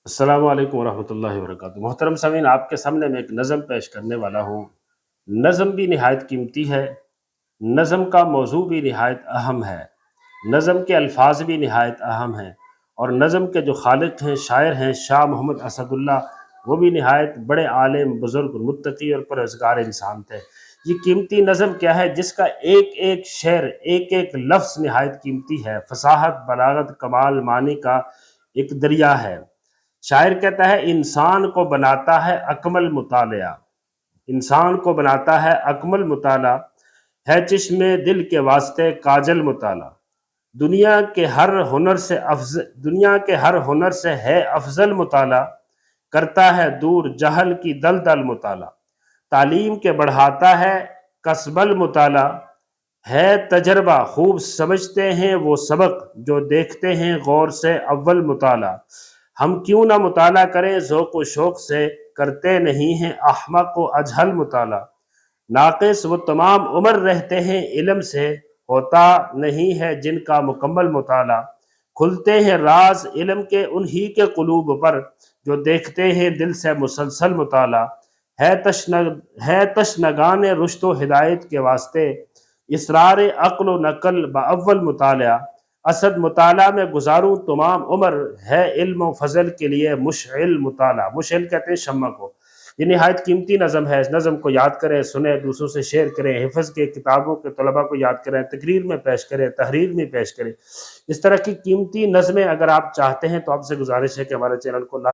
السلام علیکم ورحمۃ اللہ وبرکاتہ۔ محترم سامعین، آپ کے سامنے میں ایک نظم پیش کرنے والا ہوں۔ نظم بھی نہایت قیمتی ہے، نظم کا موضوع بھی نہایت اہم ہے، نظم کے الفاظ بھی نہایت اہم ہیں، اور نظم کے جو خالق ہیں، شاعر ہیں شاہ محمد اسد اللہ، وہ بھی نہایت بڑے عالم، بزرگ، متقی اور پرہیزگار انسان تھے۔ یہ قیمتی نظم کیا ہے جس کا ایک ایک شعر، ایک ایک لفظ نہایت قیمتی ہے، فصاحت، بلاغت، کمال، معنی کا ایک دریا ہے۔ شاعر کہتا ہے انسان کو بناتا ہے اکمل مطالعہ، انسان کو بناتا ہے اکمل مطالعہ، ہے چشم دل کے واسطے کاجل مطالعہ، دنیا کے ہر ہنر سے ہے افضل مطالعہ، کرتا ہے دور جہل کی دلدل مطالعہ، تعلیم کے بڑھاتا ہے کسب المطالعہ، ہے تجربہ خوب سمجھتے ہیں وہ سبق جو دیکھتے ہیں غور سے اول مطالعہ، ہم کیوں نہ مطالعہ کریں ذوق و شوق سے، کرتے نہیں ہیں احمق و اجہل مطالعہ، ناقص وہ تمام عمر رہتے ہیں علم سے، ہوتا نہیں ہے جن کا مکمل مطالعہ، کھلتے ہیں راز علم کے انہی کے قلوب پر، جو دیکھتے ہیں دل سے مسلسل مطالعہ، ہے تشنگان رشد و ہدایت کے واسطے، اسرار عقل و نقل باول مطالعہ، اسد مطالعہ میں گزاروں تمام عمر، ہے علم و فضل کے لیے مشعل مطالعہ۔ مشعل کہتے ہیں شمع کو۔ یہ نہایت قیمتی نظم ہے، اس نظم کو یاد کریں، سنیں، دوسروں سے شیئر کریں، حفظ کے کتابوں کے طلباء کو یاد کریں، تقریر میں پیش کریں، تحریر میں پیش کریں۔ اس طرح کی قیمتی نظمیں اگر آپ چاہتے ہیں تو آپ سے گزارش ہے کہ ہمارے چینل کو